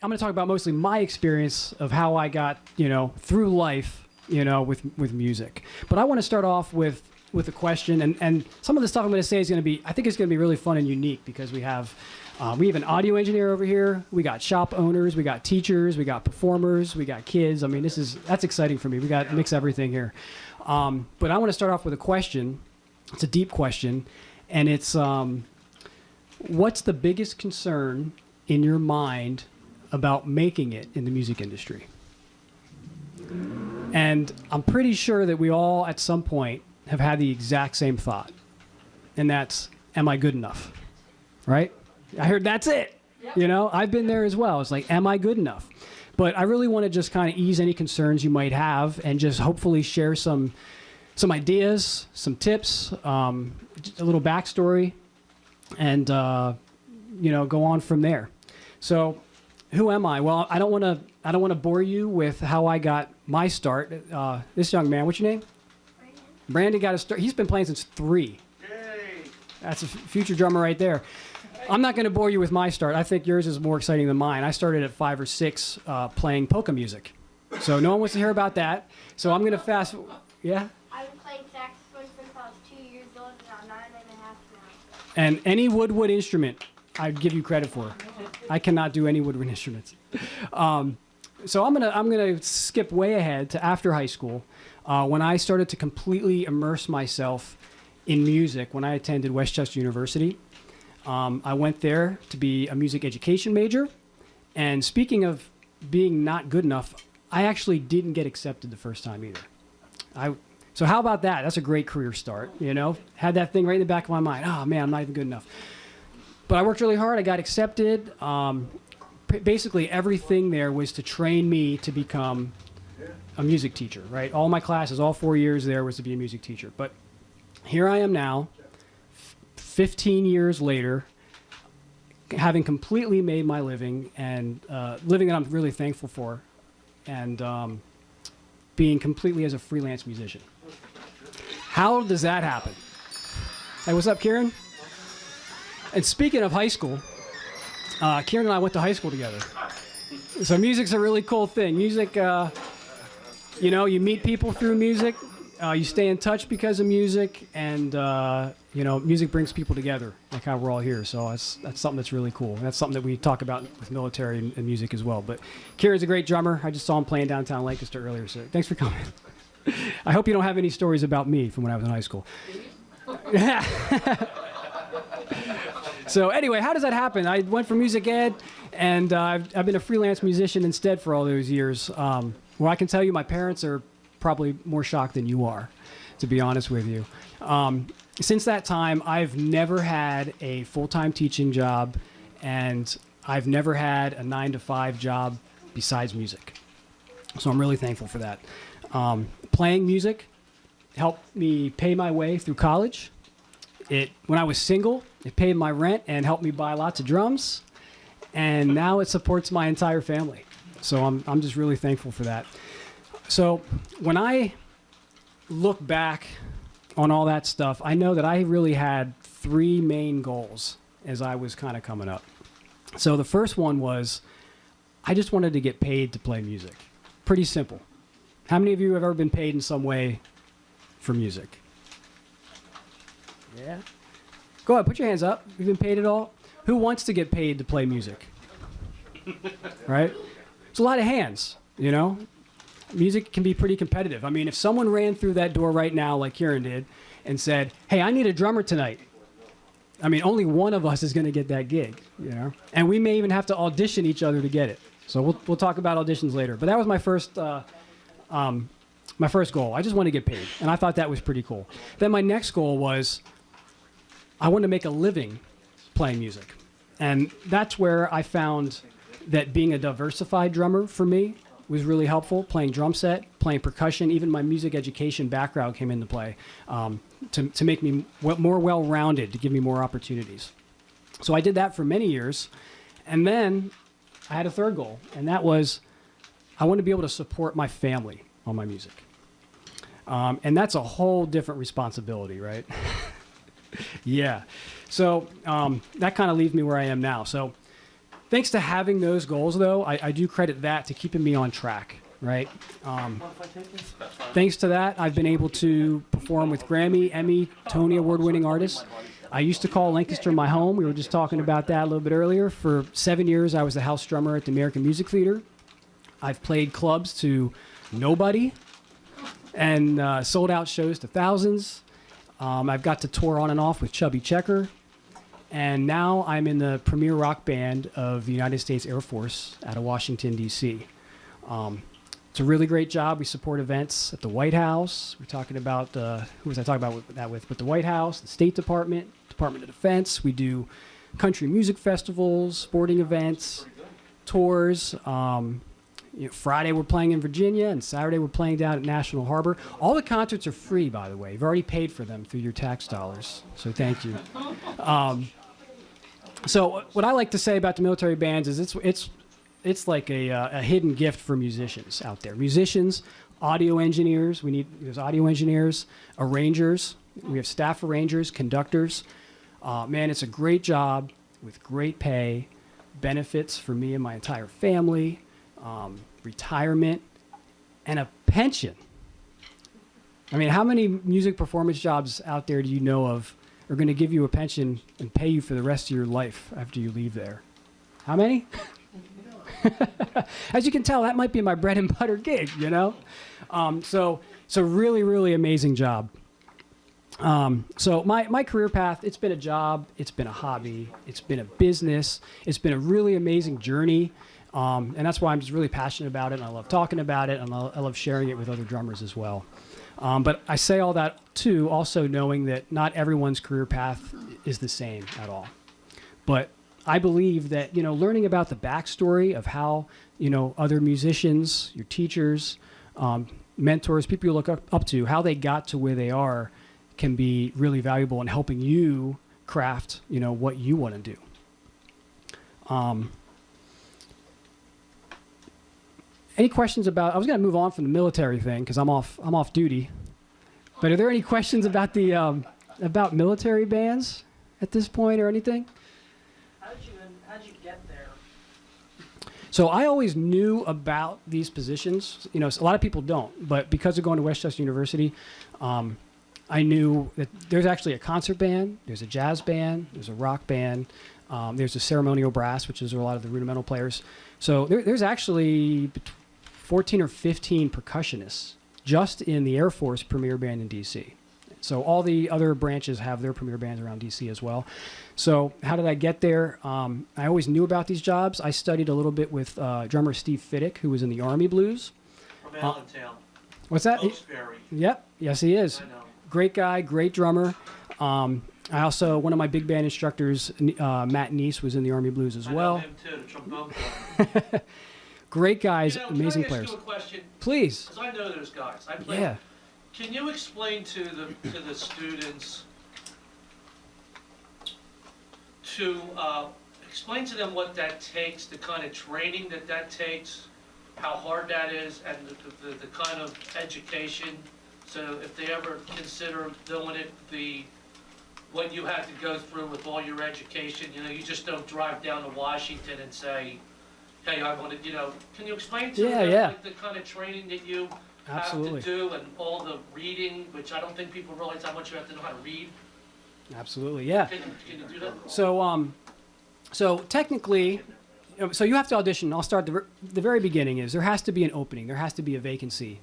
I'm going to talk about mostly my experience of how I got, through life, with music. But I want to start off with a question, and some of the stuff I'm going to say is going to be, I think it's going to be really fun and unique because we have an audio engineer over here, we got shop owners, we got teachers, we got performers, we got kids. I mean, that's exciting for me. We got mix everything here. But I want to start off with a question. It's a deep question, and it's what's the biggest concern in your mind about making it in the music industry? And I'm pretty sure that we all at some point have had the exact same thought, and that's, am I good enough? Right? I heard that's it. Yep. I've been there as well. It's like, am I good enough? But I really want to just kind of ease any concerns you might have and just hopefully share some ideas, some tips, a little backstory, and go on from there. So, who am I? Well, I don't want to bore you with how I got my start. This young man, what's your name? Brandon got a start. He's been playing since 3. Yay. That's a future drummer right there. I'm not going to bore you with my start. I think yours is more exciting than mine. I started at 5 or 6 playing polka music. So no one wants to hear about that. So I'm going to fast. Yeah? I've been playing saxophone since I was 2 years old, and I'm 9 and a half now. And any wood instrument, I'd give you credit for. I cannot do any woodwind instruments. So I'm gonna skip way ahead to after high school, when I started to completely immerse myself in music. When I attended Westchester University, I went there to be a music education major. And speaking of being not good enough, I actually didn't get accepted the first time either. So how about that? That's a great career start. Had that thing right in the back of my mind. Oh man, I'm not even good enough. But I worked really hard. I got accepted. Basically, everything there was to train me to become a music teacher, right? All my classes, all 4 years there was to be a music teacher. But here I am now, 15 years later, having completely made my living and living that I'm really thankful for, and being completely as a freelance musician. How does that happen? Hey, what's up, Kieran? And speaking of high school, Kieran and I went to high school together. So music's a really cool thing. Music, you meet people through music. You stay in touch because of music. And, music brings people together, like how we're all here. So that's something that's really cool. And that's something that we talk about with military and music as well. But Kieran's a great drummer. I just saw him playing downtown Lancaster earlier. So thanks for coming. I hope you don't have any stories about me from when I was in high school. So anyway, how does that happen? I went for music ed, and I've been a freelance musician instead for all those years. Well, I can tell you my parents are probably more shocked than you are, to be honest with you. Since that time, I've never had a full-time teaching job, and I've never had a 9-to-5 job besides music. So I'm really thankful for that. Playing music helped me pay my way through college. When I was single, it paid my rent and helped me buy lots of drums. And now it supports my entire family. So I'm just really thankful for that. So when I look back on all that stuff, I know that I really had 3 main goals as I was kind of coming up. So the first one was, I just wanted to get paid to play music. Pretty simple. How many of you have ever been paid in some way for music? Yeah. Go ahead, put your hands up. You've been paid at all? Who wants to get paid to play music? Right? It's a lot of hands, Music can be pretty competitive. I mean, if someone ran through that door right now, like Kieran did, and said, hey, I need a drummer tonight. I mean, only one of us is going to get that gig, And we may even have to audition each other to get it. So we'll talk about auditions later. But that was my first goal. I just wanted to get paid, and I thought that was pretty cool. Then my next goal was, I wanted to make a living playing music. And that's where I found that being a diversified drummer for me was really helpful. Playing drum set, playing percussion, even my music education background came into play to make me more well-rounded, to give me more opportunities. So I did that for many years. And then I had a third goal, and that was I wanted to be able to support my family on my music. And that's a whole different responsibility, right? Yeah. So that kind of leaves me where I am now. So Thanks to having those goals, though, I do credit that to keeping me on track, right? Thanks to that, I've been able to perform with Grammy, Emmy, Tony Award-winning artists. I used to call Lancaster my home. We were just talking about that a little bit earlier. For 7 years, I was the house drummer at the American Music Theater. I've played clubs to nobody and sold out shows to thousands. I've got to tour on and off with Chubby Checker. And now I'm in the premier rock band of the United States Air Force out of Washington, D.C. It's a really great job. We support events at the White House. We're talking about, who was I talking about that with? But the White House, the State Department, Department of Defense. We do country music festivals, sporting events, tours. Friday we're playing in Virginia, and Saturday we're playing down at National Harbor. All the concerts are free, by the way. You've already paid for them through your tax dollars, so thank you. So what I like to say about the military bands is it's like a hidden gift for musicians out there. Musicians, audio engineers. There's audio engineers, arrangers. We have staff arrangers, conductors. Man, it's a great job with great pay, benefits for me and my entire family, retirement, and a pension. I mean, how many music performance jobs out there do you know of are going to give you a pension and pay you for the rest of your life after you leave there? How many? As you can tell, that might be my bread and butter gig, you know? So really, really amazing job. So my career path, it's been a job, it's been a hobby, it's been a business, it's been a really amazing journey. And that's why I'm just really passionate about it, and I love talking about it, and I love sharing it with other drummers as well. But I say all that, too, also knowing that not everyone's career path is the same at all. But I believe that, learning about the backstory of how, other musicians, your teachers, mentors, people you look up to, how they got to where they are can be really valuable in helping you craft, what you want to do. Any questions about? I was going to move on from the military thing because I'm off duty. But are there any questions about the about military bands at this point or anything? How'd you get there? So I always knew about these positions. A lot of people don't, but because of going to Westchester University, I knew that there's actually a concert band, there's a jazz band, there's a rock band, there's a ceremonial brass, which is a lot of the rudimental players. So there's actually 14 or 15 percussionists just in the Air Force premier band in D.C. So all the other branches have their premier bands around D.C. as well. So how did I get there? I always knew about these jobs. I studied a little bit with drummer Steve Fiddick, who was in the Army Blues. From Allentown. What's that? Wilkes-Barre. Yep. Yes, he is. I know. Great guy, great drummer. I also, one of my big band instructors, Matt Neese, was in the Army Blues as well. I know him too, the trombone player. Great guys, amazing can I players. ask you a question? Please. Because I know those guys. I play. Yeah. Can you explain to the students explain to them what that takes, the kind of training that takes, how hard that is, and the kind of education. So if they ever consider doing it, what you had to go through with all your education, you just don't drive down to Washington and say, hey, I want to, can you explain to them like, the kind of training that you Absolutely. have to do and all the reading, which I don't think people realize how much you have to know how to read? Absolutely, yeah. Can you do that? So technically, so you have to audition. I'll start the very beginning is there has to be an opening. There has to be a vacancy.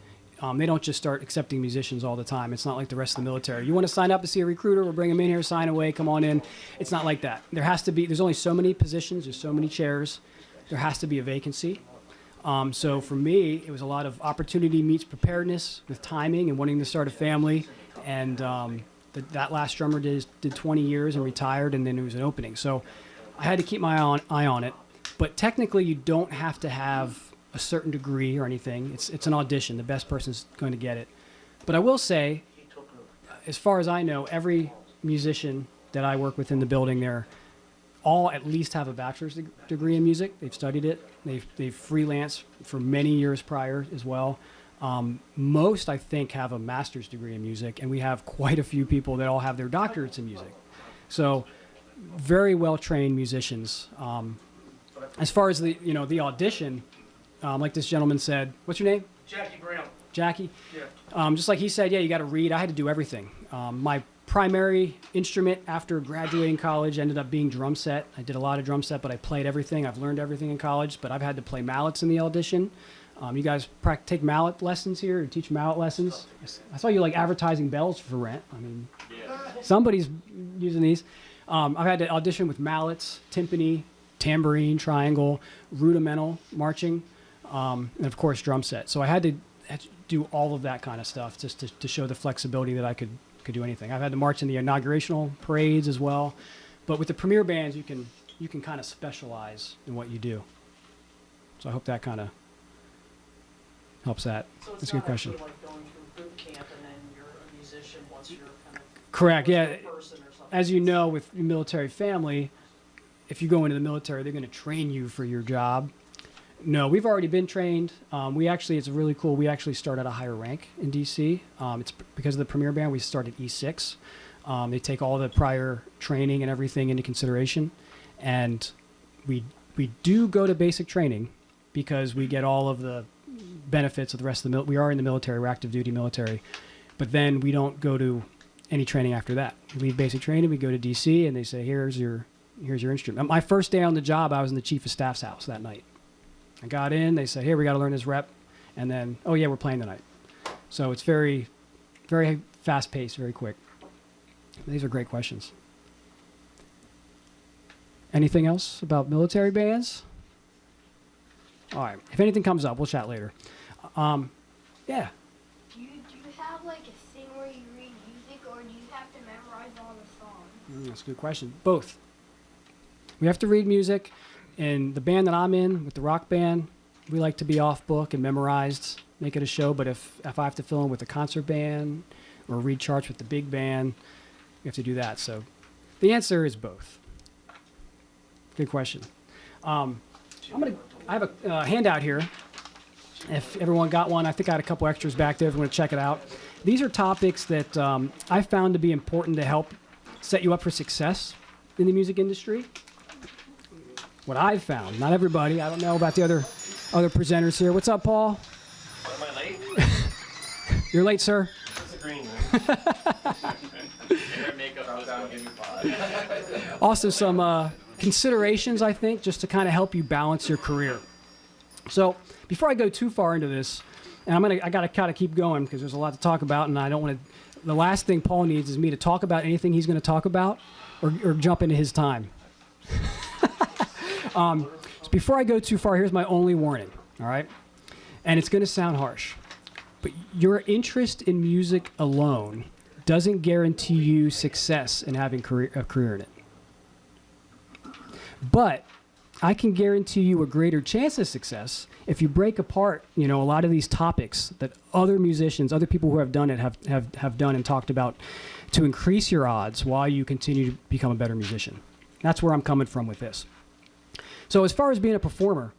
They don't just start accepting musicians all the time. It's not like the rest of the military. You want to sign up to see a recruiter, we'll bring them in here, sign away, come on in. It's not like that. There's only so many positions, there's so many chairs. There has to be a vacancy. So for me, it was a lot of opportunity meets preparedness with timing and wanting to start a family. And that last drummer did 20 years and retired, and then there was an opening. So I had to keep my eye on it. But technically, you don't have to have a certain degree or anything. It's an audition. The best person's going to get it. But I will say, as far as I know, every musician that I work with in the building there all at least have a bachelor's degree in music. They've studied it. They've freelanced for many years prior as well. Most, I think, have a master's degree in music, and we have quite a few people that all have their doctorates in music. So very well-trained musicians. as far as the audition, like this gentleman said, what's your name? Jackie Brown. Jackie. Yeah. Just like he said, yeah, you got to read. I had to do everything. My primary instrument after graduating college ended up being drum set. I did a lot of drum set, but I played everything. I've learned everything in college, but I've had to play mallets in the audition. You guys take mallet lessons here or teach mallet lessons? I saw you like advertising bells for rent. I mean, somebody's using these. I've had to audition with mallets, timpani, tambourine, triangle, rudimental marching, and of course drum set. So I had to do all of that kind of stuff just to show the flexibility that I could do anything. I've had to march in the inaugurational parades as well, but with the premier bands, you can kind of specialize in what you do. So I hope that kind of helps that. So That's a good question. It's not actually like going through boot camp and then you're a musician once you're kind of Correct. Yeah. person or something. As you know, with your military family, if you go into the military, they're going to train you for your job. No, we've already been trained. It's really cool. We actually start at a higher rank in DC. It's because of the premier band. We start at E6. They take all the prior training and everything into consideration, and we do go to basic training because we get all of the benefits of the rest of the we are in the military. We're active duty military, but then we don't go to any training after that. We leave basic training. We go to DC, and they say, "Here's your instrument." My first day on the job, I was in the chief of staff's house that night. I got in, they said, "Here, we got to learn this rep." And then, "Oh yeah, we're playing tonight." So it's very, very fast paced, very quick. These are great questions. Anything else about military bands? All right. If anything comes up, we'll chat later. Yeah. Do you have like a thing where you read music, or do you have to memorize all the songs? That's a good question. Both. We have to read music. In the band that I'm in, with the rock band, we like to be off book and memorized, make it a show. But if I have to fill in with the concert band or read charts with the big band, we have to do that. So the answer is both. Good question. I have a handout here. If everyone got one, I think I had a couple extras back there if you want to check it out. These are topics that I found to be important to help set you up for success in the music industry. What I've found, not everybody. I don't know about the other presenters here. What's up, Paul? Am I late? You're late, sir. What's the green room? Makeup goes down, give me 5. Also, some considerations, I think, just to kind of help you balance your career. So, before I go too far into this, and I got to kind of keep going because there's a lot to talk about, and I don't want to. The last thing Paul needs is me to talk about anything he's going to talk about, or jump into his time. So before I go too far, here's my only warning, all right? And it's going to sound harsh, but your interest in music alone doesn't guarantee you success in having a career in it. But I can guarantee you a greater chance of success if you break apart, a lot of these topics that other musicians, other people who have done it have done and talked about to increase your odds while you continue to become a better musician. That's where I'm coming from with this. So as far as being a performer,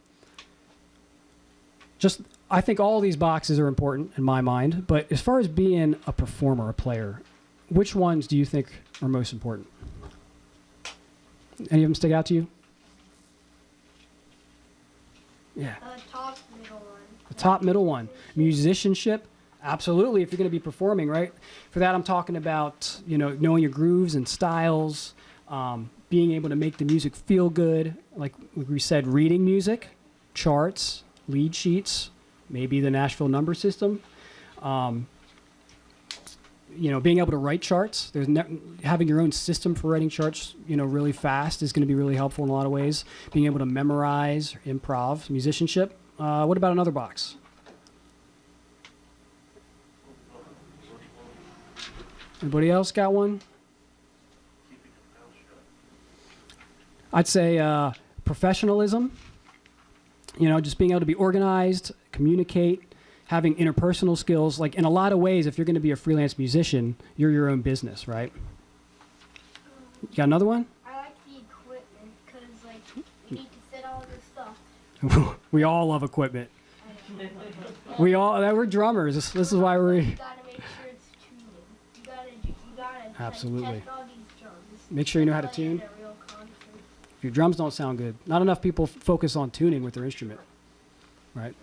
I think all these boxes are important in my mind, but as far as being a performer, a player, which ones do you think are most important? Any of them stick out to you? Yeah. The top middle one. The top middle one. Musicianship, absolutely, if you're going to be performing, right? For that, I'm talking about, knowing your grooves and styles, being able to make the music feel good. Like we said, reading music, charts, lead sheets, maybe the Nashville number system. Being able to write charts. Having your own system for writing charts, really fast is going to be really helpful in a lot of ways. Being able to memorize, improv, musicianship. What about another box? Anybody else got one? I'd say professionalism. Just being able to be organized, communicate, having interpersonal skills. Like in a lot of ways, if you're going to be a freelance musician, you're your own business, right? You got another one? I like the equipment because, you need to set all this stuff. We all love equipment. We're drummers. This is why we're. You gotta make sure it's tuned. You gotta Absolutely. test all these drums. Make sure you know how to Play in tune. a real concert. If your drums don't sound good, not enough people focus on tuning with their instrument, right?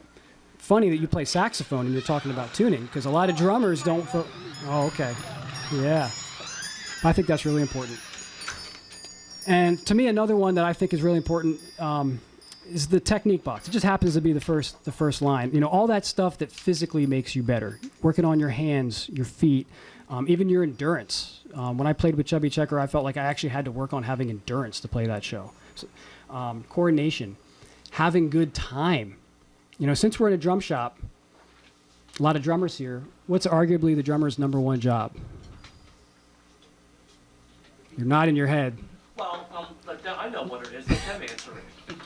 Funny that you play saxophone and you're talking about tuning, because a lot of drummers don't. Oh, okay. Yeah. I think that's really important. And to me, another one that I think is really important is the technique box. It just happens to be the first line. You know, all that stuff that physically makes you better. Working on your hands, your feet, even your endurance. When I played with Chubby Checker, I felt like I actually had to work on having endurance to play that show. So, coordination, having good time. You know, since we're in a drum shop, a lot of drummers here, what's arguably the drummer's number one job? You're nodding your head. Well, I know what it is. Let them answer it.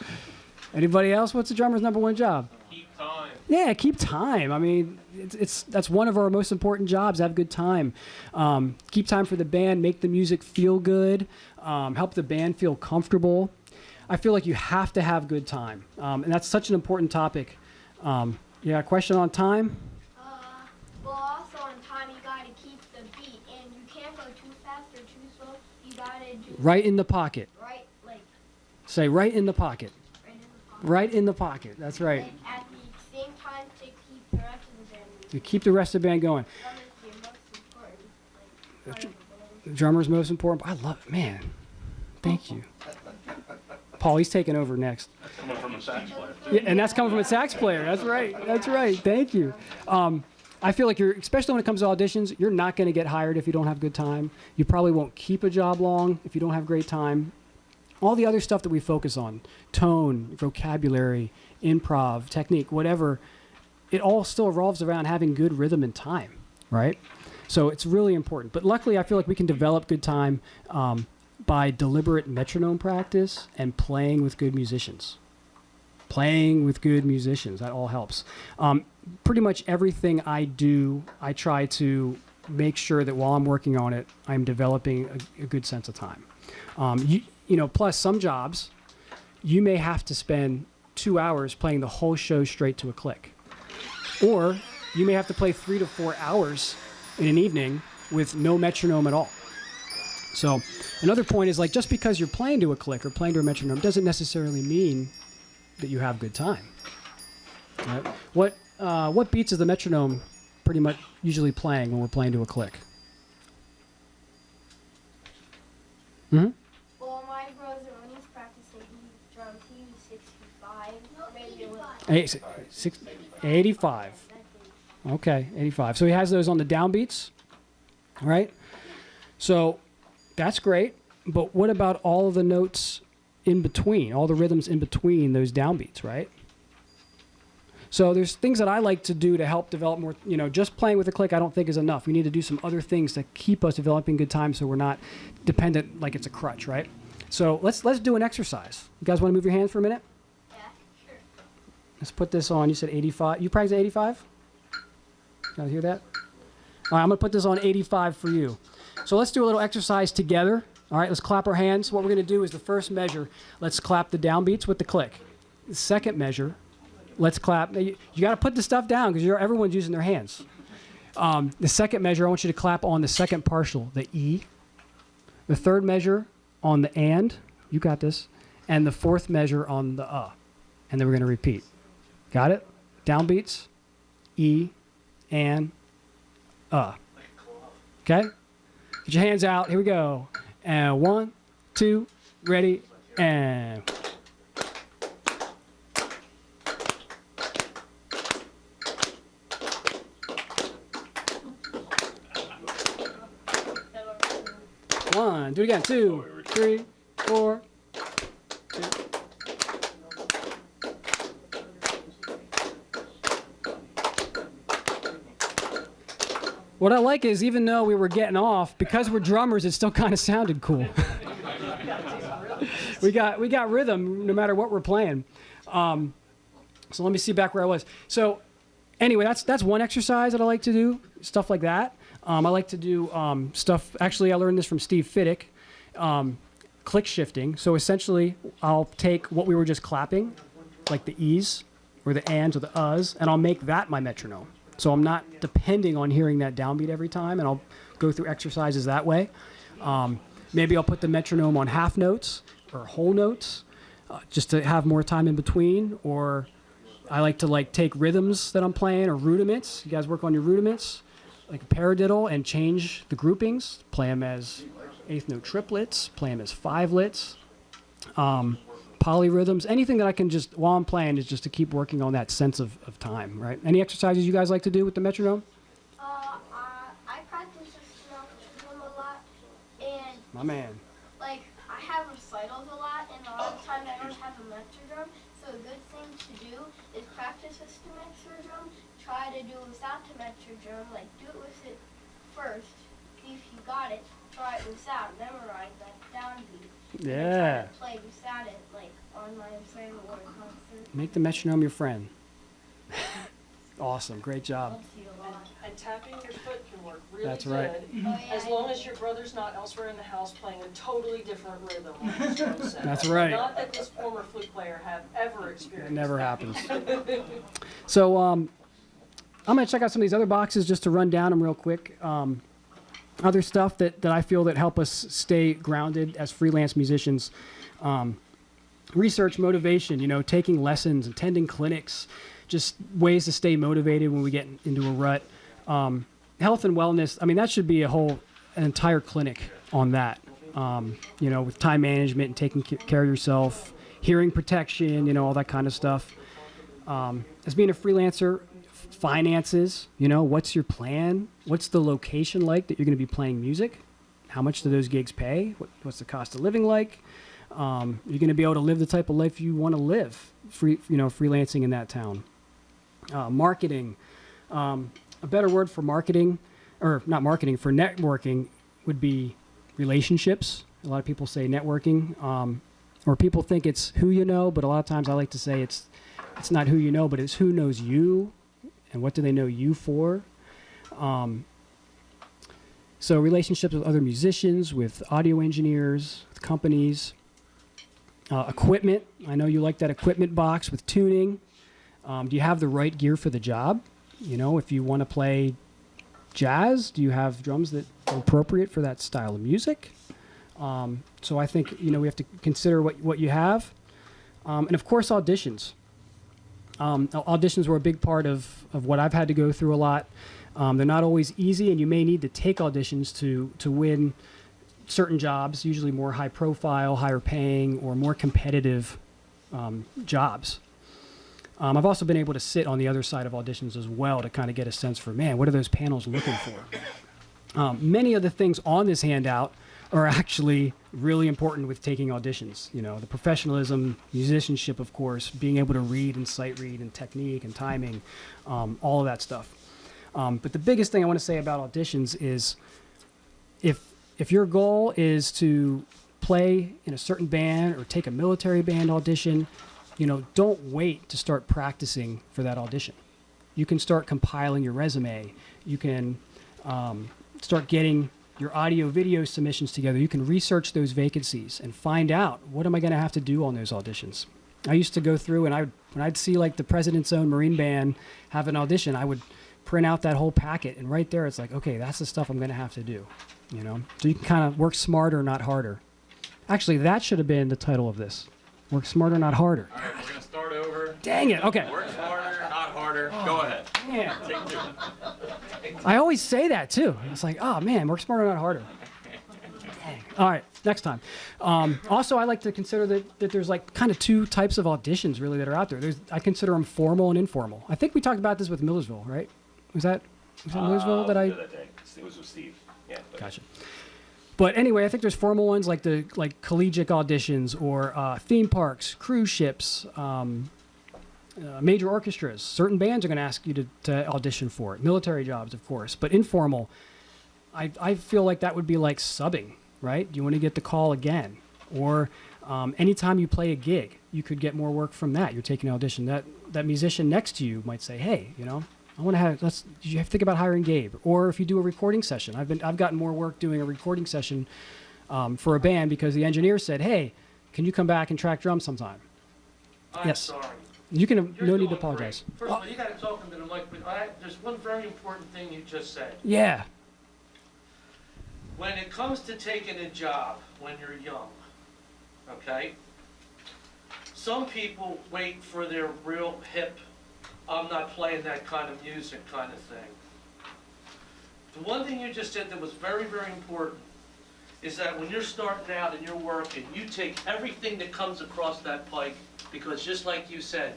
Anybody else? What's the drummer's number one job? Keep time. Yeah, keep time. I mean, that's one of our most important jobs. Have good time. Keep time for the band. Make the music feel good. Help the band feel comfortable. I feel like you have to have good time, and that's such an important topic. Yeah, question on time? Well, also on time, you gotta keep the beat, and you can't go too fast or too slow. You gotta do Right in the pocket. right, like Say right in the pocket. right in the pocket. Right in the pocket. That's right. Like, at the same time to keep the rest of the band moving. To keep the rest of the band going. Drum is the most important, like, part of the band. The drummer's most important. I love it, man. Thank you. Paul, he's taking over next. Coming from a sax player. Yeah, and that's coming from a sax player. That's right. That's right. Thank you. I feel like especially when it comes to auditions, you're not going to get hired if you don't have good time. You probably won't keep a job long if you don't have great time. All the other stuff that we focus on, tone, vocabulary, improv, technique, whatever, it all still revolves around having good rhythm and time, right? So it's really important. But luckily, I feel like we can develop good time by deliberate metronome practice and playing with good musicians. Playing with good musicians, that all helps. Pretty much everything I do, I try to make sure that while I'm working on it, I'm developing a good sense of time. You know, plus some jobs, you may have to spend 2 hours playing the whole show straight to a click. Or you may have to play 3 to 4 hours in an evening with no metronome at all. So another point is, like, just because you're playing to a click or playing to a metronome doesn't necessarily mean that you have good time. Right? What beats is the metronome pretty much usually playing when we're playing to a click? Mm-hmm. Well, my brother, when he's practicing drums, he was 65. Maybe it was 85. Okay, 85. So he has those on the downbeats, right? So that's great. But what about all of the notes in between, all the rhythms in between those downbeats, right? So there's things that I like to do to help develop more, you know, just playing with a click I don't think is enough. We need to do some other things to keep us developing good time so we're not dependent like it's a crutch, right? So let's do an exercise. You guys want to move your hands for a minute? Yeah, sure. Let's put this on. You said 85. You practice 85? Guys hear that? All right, I'm going to put this on 85 for you. So let's do a little exercise together. All right, let's clap our hands. What we're going to do is the first measure, let's clap the downbeats with the click. The second measure, let's clap. You got to put the stuff down because everyone's using their hands. The second measure, I want you to clap on the second partial, the E. The third measure on the and. You got this. And the fourth measure on the And then we're going to repeat. Got it? Downbeats, E, and Okay? Get your hands out. Here we go. And 1, 2, ready, and... One, do it again. 2, 3, 4. 2. What I like is, even though we were getting off, because we're drummers, it still kind of sounded cool. we got rhythm no matter what we're playing. So let me see back where I was. So anyway, that's one exercise that I like to do, stuff like that. I like to do stuff, actually I learned this from Steve Fiddick, click shifting. So essentially I'll take what we were just clapping, like the E's or the ands or the uhs, and I'll make that my metronome. So I'm not depending on hearing that downbeat every time, and I'll go through exercises that way. Maybe I'll put the metronome on half notes or whole notes, just to have more time in between. Or I like to take rhythms that I'm playing or rudiments. You guys work on your rudiments, like a paradiddle, and change the groupings. Play them as eighth note triplets. Play them as fivelets. Polyrhythms. Anything that I can just, while I'm playing, is just to keep working on that sense of time, right? Any exercises you guys like to do with the metronome? I practice metronome a lot, and My man. I have recitals a lot, and a lot of times I don't have a metronome, so a good thing to do is practice with the metronome, try to do it without the metronome, do it with it first, see if you got it, try it without, memorize that downbeat. Yeah. Try to play without it, on my ensemble or concert. Make the metronome your friend. Awesome. Great job. Helps you a lot. And tapping your foot can work really That's good. right. Oh, yeah, As long as your brother's not elsewhere in the house playing a totally different rhythm on his drum set. That's right. Not that this former flute player have ever It experienced. never that. happens. So I'm going to check out some of these other boxes just to run down them real quick. Other stuff that I feel that help us stay grounded as freelance musicians. Research, motivation, taking lessons, attending clinics, just ways to stay motivated when we get into a rut. Health and wellness, that should be an entire clinic on that. With time management and taking care of yourself, hearing protection, all that kind of stuff. As being a freelancer, finances, what's your plan? What's the location like that you're going to be playing music? How much do those gigs pay? What's the cost of living like? You're going to be able to live the type of life you want to live, freelancing in that town. Marketing. A better word for marketing, or not marketing, for networking would be relationships. A lot of people say networking, or people think it's who you know, but a lot of times I like to say it's not who you know, but it's who knows you and what do they know you for. So relationships with other musicians, with audio engineers, with companies. Equipment. I know you like that equipment box with tuning. Do you have the right gear for the job? If you want to play jazz, do you have drums that are appropriate for that style of music? So I think, we have to consider what you have. And of course, auditions. Auditions were a big part of what I've had to go through a lot. They're not always easy, and you may need to take auditions to win certain jobs, usually more high profile, higher paying, or more competitive jobs. I've also been able to sit on the other side of auditions as well to kind of get a sense for, what are those panels looking for? Many of the things on this handout are actually really important with taking auditions. The professionalism, musicianship, of course, being able to read and sight read and technique and timing, all of that stuff. But the biggest thing I want to say about auditions is if your goal is to play in a certain band or take a military band audition, don't wait to start practicing for that audition. You can start compiling your resume. You can start getting your audio video submissions together. You can research those vacancies and find out, what am I going to have to do on those auditions? I used to go through, and when I'd see the President's Own Marine Band have an audition, I would print out that whole packet, and right there it's okay, that's the stuff I'm going to have to do. So you can kind of work smarter, not harder. Actually, that should have been the title of this. Work smarter, not harder. All right, we're going to start over. Dang it. Okay. Work smarter, not harder. Go ahead. Yeah. Take two. I always say that too. It's oh man, work smarter, not harder. Dang. All right, next time. Also, I like to consider that there's kind of two types of auditions really that are out there. I consider them formal and informal. I think we talked about this with Millersville, right? Was that Millersville that I? That day. It was with Steve. Yeah. Gotcha. But anyway, I think there's formal ones like collegiate auditions or theme parks, cruise ships, major orchestras. Certain bands are going to ask you to audition for it. Military jobs, of course. But informal, I feel like that would be like subbing, right? You want to get the call again. Or anytime you play a gig, you could get more work from that. You're taking an audition. That musician next to you might say, hey, I want to have, you have to think about hiring Gabe. Or if you do a recording session, I've gotten more work doing a recording session for a band because the engineer said, hey, can you come back and track drums sometime? I'm Yes. sorry. You can, You're no need to doing apologize. great. First of all, you got to talk into the mic, but there's one very important thing you just said. Yeah. when it comes to taking a job when you're young, okay? Some people wait for their real hip, I'm not playing that kind of music kind of thing. The one thing you just said that was very, very important is that when you're starting out and you're working, you take everything that comes across that pike, because just like you said,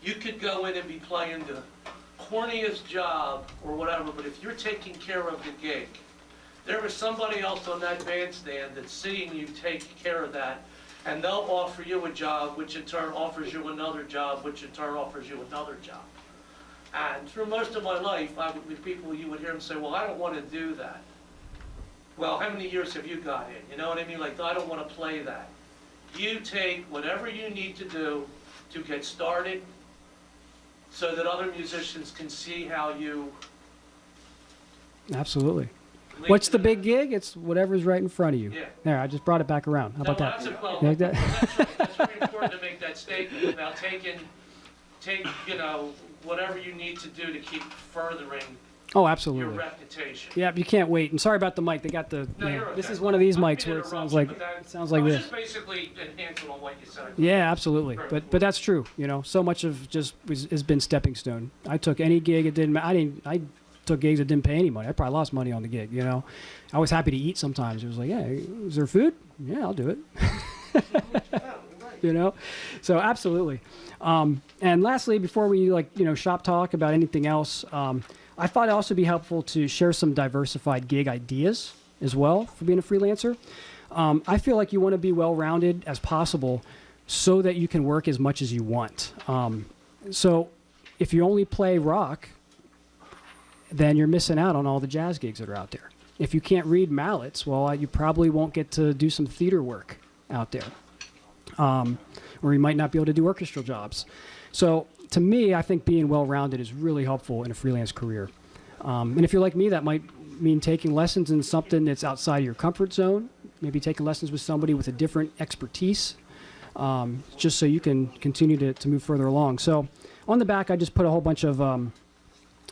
you could go in and be playing the corniest job or whatever, but if you're taking care of the gig, there is somebody else on that bandstand that's seeing you take care of that, and they'll offer you a job, which in turn offers you another job, which in turn offers you another job. And through most of my life, I would, with people, you would hear them say, well, I don't want to do that. Well, how many years have you got in? You know what I mean? Like, I don't want to play that. You take whatever you need to do to get started so that other musicians can see how you... Absolutely. What's the big gig? It's whatever's right in front of you. Yeah. There, I just brought it back around. How about that? You like that? That's right. That's very important to make that statement about you know, whatever you need to do to keep furthering Oh, your absolutely. reputation. Yeah, you can't wait. And sorry about the mic. They got the. No, you know, you're okay. This is one of these I'm mics being where it sounds interrupted, like but sounds like I was this. just basically enhancing on what you said. Yeah, absolutely. Very But that's true. You know, so much of just has been stepping stone. I took any gig. It didn't. I took gigs that didn't pay any money. I probably lost money on the gig. You know, I was happy to eat sometimes. It was like, yeah, is there food? Yeah, I'll do it. You know, so absolutely. And lastly, before we shop talk about anything else, I thought it'd also be helpful to share some diversified gig ideas as well for being a freelancer. I feel like you want to be well-rounded as possible so that you can work as much as you want. So if you only play rock, then you're missing out on all the jazz gigs that are out there. If you can't read mallets, well, you probably won't get to do some theater work out there. Or you might not be able to do orchestral jobs. So to me, I think being well-rounded is really helpful in a freelance career. And if you're like me, that might mean taking lessons in something that's outside of your comfort zone, maybe taking lessons with somebody with a different expertise, just so you can continue to move further along. So on the back, I just put a whole bunch of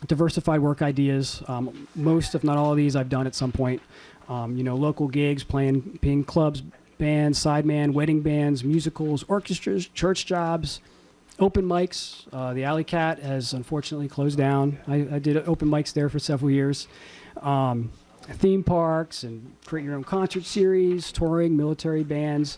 diversified work ideas. Most, if not all of these, I've done at some point. Local gigs, playing clubs, bands, sideman, wedding bands, musicals, orchestras, church jobs, open mics. The Alley Cat has unfortunately closed down. I did open mics there for several years. Theme parks and create your own concert series, touring, military bands,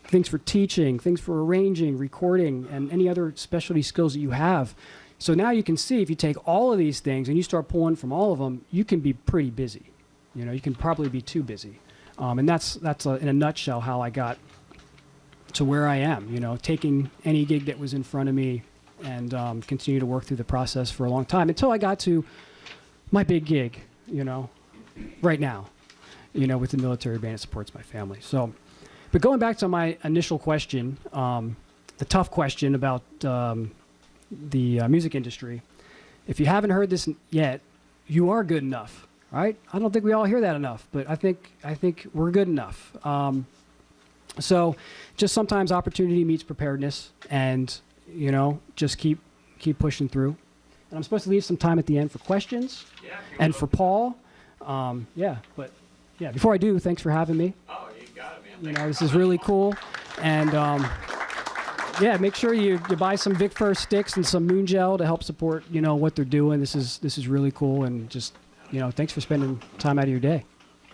things for teaching, things for arranging, recording, and any other specialty skills that you have. So now you can see if you take all of these things and you start pulling from all of them, you can be pretty busy. You can probably be too busy. And that's in a nutshell how I got to where I am, taking any gig that was in front of me and continue to work through the process for a long time until I got to my big gig, right now, with the military band that supports my family. So, but going back to my initial question, the tough question about the music industry, if you haven't heard this yet, you are good enough. Right? I don't think we all hear that enough, but I think we're good enough. So just sometimes opportunity meets preparedness, and just keep pushing through. And I'm supposed to leave some time at the end for questions and for Paul. Before I do, thanks for having me. Oh, you got it, man. This is really cool, and make sure you buy some Vic First sticks and some Moon Gel to help support what they're doing. This is really cool, and just. Thanks for spending time out of your day.